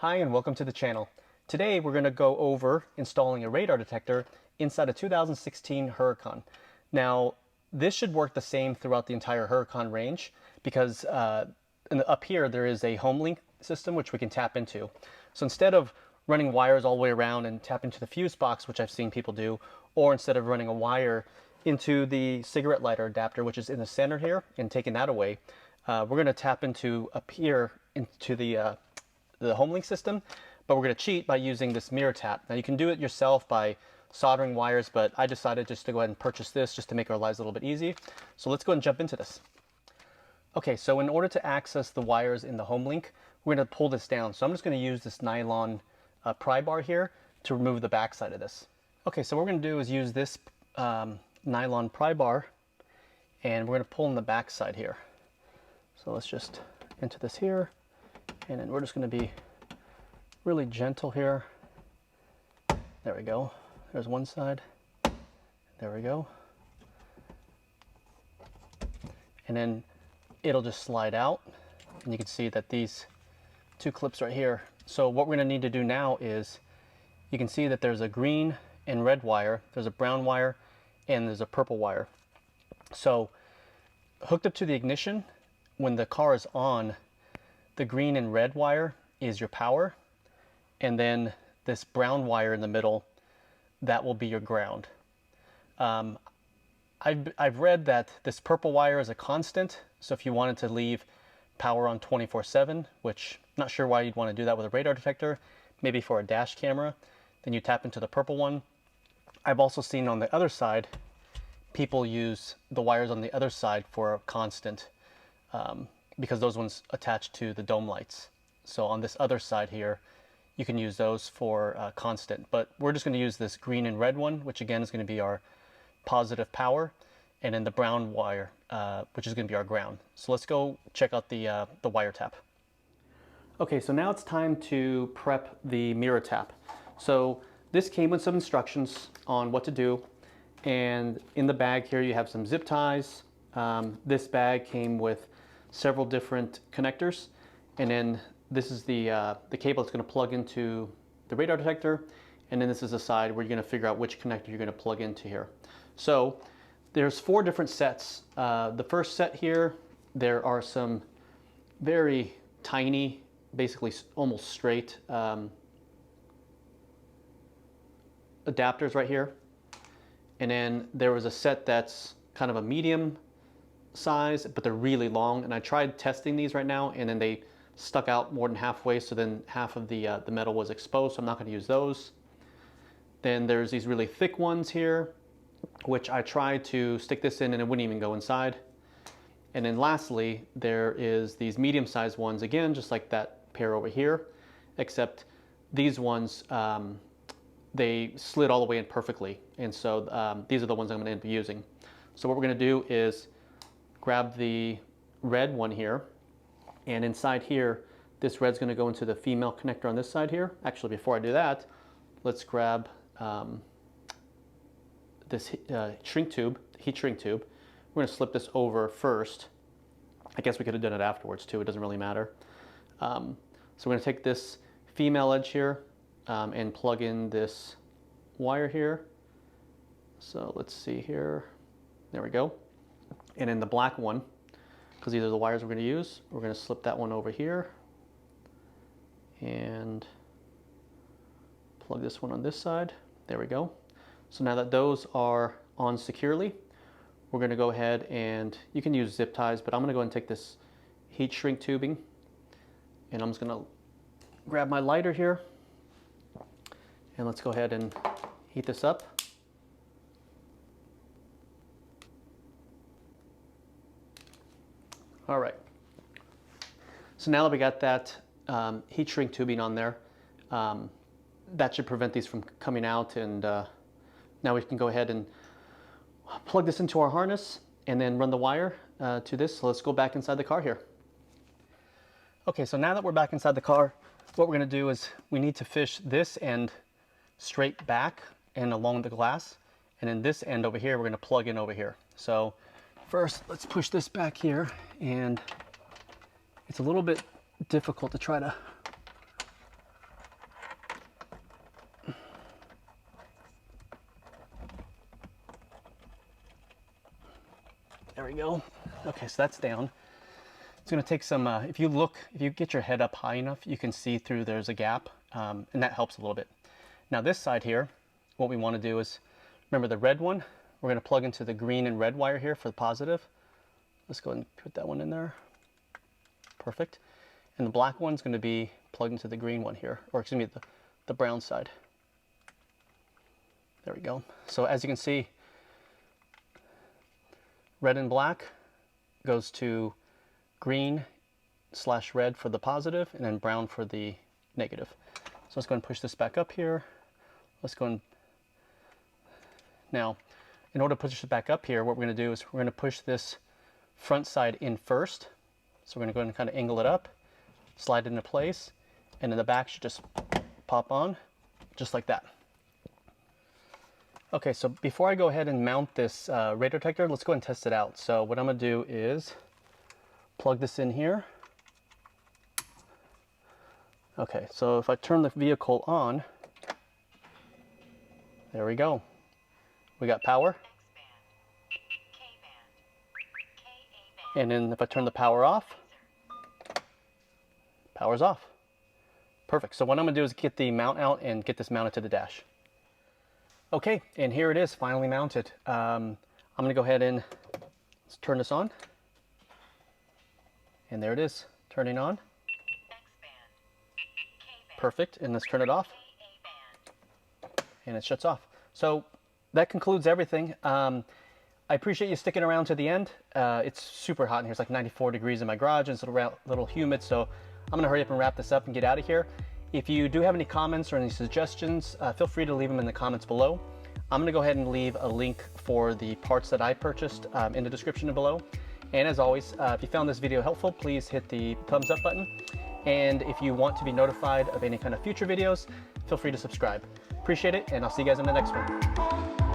Hi and welcome to the channel. Today we're going to go over installing a radar detector inside a 2016 Huracan. Now this should work the same throughout the entire Huracan range because up here there is a home link system which we can tap into. So instead of running wires all the way around and tap into the fuse box, which I've seen people do, or instead of running a wire into the cigarette lighter adapter, which is in the center here, and taking that away, we're going to tap into up here into the home link system, but we're going to cheat by using this MirrorTap. Now you can do it yourself by soldering wires, but I decided just to go ahead and purchase this just to make our lives a little bit easy. So let's go and jump into this. Okay, so in order to access the wires in the home link, we're going to pull this down. So I'm just going to use this nylon pry bar here to remove the backside of this. Okay, so what we're going to do is use this nylon pry bar, and we're going to pull in the backside here. So let's just enter this here. And then we're just going to be really gentle here. There we go. There's one side. There we go. And then it'll just slide out. And you can see that these two clips right here. So what we're going to need to do now is, you can see that there's a green and red wire, there's a brown wire, and there's a purple wire. So hooked up to the ignition, when the car is on, the green and red wire is your power, and then this brown wire in the middle, that will be your ground. I've read that this purple wire is a constant, so if you wanted to leave power on 24/7, which I'm not sure why you'd want to do that with a radar detector, maybe for a dash camera, then you tap into the purple one. I've also seen on the other side, people use the wires on the other side for a constant, because those ones attach to the dome lights. So on this other side here, you can use those for constant, but we're just going to use this green and red one, which again is going to be our positive power, and then the brown wire, which is going to be our ground. So let's go check out the wiretap. Okay, so now it's time to prep the MirrorTap. So this came with some instructions on what to do, and in the bag here you have some zip ties. This bag came with several different connectors, and then this is the cable that's going to plug into the radar detector, and then this is the side where you're going to figure out which connector you're going to plug into here. So there's 4 different sets. The first set here, there are some very tiny, basically almost straight adapters right here, and then there was a set that's kind of a medium size, but they're really long, and I tried testing these right now, and then they stuck out more than halfway, so then half of the metal was exposed, so I'm not going to use those. Then there's these really thick ones here, which I tried to stick this in and it wouldn't even go inside. And then lastly, there is these medium-sized ones, again just like that pair over here, except these ones, they slid all the way in perfectly, and so these are the ones I'm going to end up using. So what we're going to do is grab the red one here, and inside here, this red's going to go into the female connector on this side here. Actually, before I do that, let's grab this heat shrink tube. We're going to slip this over first. I guess we could have done it afterwards too, it doesn't really matter. So we're going to take this female edge here and plug in this wire here. So let's see here, there we go. And in the black one, because these are the wires we're going to use, we're going to slip that one over here and plug this one on this side. There we go. So now that those are on securely, we're going to go ahead and, you can use zip ties, but I'm going to go ahead and take this heat shrink tubing, and I'm just going to grab my lighter here, and let's go ahead and heat this up. All right, so now that we got that heat shrink tubing on there, that should prevent these from coming out, and now we can go ahead and plug this into our harness and then run the wire to this. So let's go back inside the car here. Okay, so now that we're back inside the car, what we're going to do is we need to fish this end straight back and along the glass, and then this end over here we're going to plug in over here. So first, let's push this back here, and it's a little bit difficult to try to There we go. Okay, so that's down. It's going to take some, if you get your head up high enough, you can see through there's a gap, and that helps a little bit. Now this side here, what we want to do is, remember the red one, we're going to plug into the green and red wire here for the positive. Let's go ahead and put that one in there. Perfect. And the black one's going to be plugged into the green one here, or excuse me, the brown side. There we go. So as you can see, red and black goes to green / red for the positive, and then brown for the negative. So let's go and push this back up here. Let's go and now, in order to push it back up here, what we're going to do is we're going to push this front side in first. So we're going to go and kind of angle it up, slide it into place, and then the back should just pop on, just like that. Okay, so before I go ahead and mount this radar detector, let's go and test it out. So what I'm going to do is plug this in here. Okay, so if I turn the vehicle on, there we go. We got power. And then if I turn the power off, power's off. Perfect. So what I'm going to do is get the mount out and get this mounted to the dash. Okay, and here it is, finally mounted. I'm going to go ahead and let's turn this on. And there it is, turning on. Perfect, and let's turn it off. And it shuts off. So that concludes everything. I appreciate you sticking around to the end. It's super hot in here. It's like 94 degrees in my garage, and it's a little humid, so I'm going to hurry up and wrap this up and get out of here. If you do have any comments or any suggestions, feel free to leave them in the comments below. I'm going to go ahead and leave a link for the parts that I purchased in the description below. And as always, if you found this video helpful, please hit the thumbs up button. And if you want to be notified of any kind of future videos, feel free to subscribe. Appreciate it, and I'll see you guys in the next one.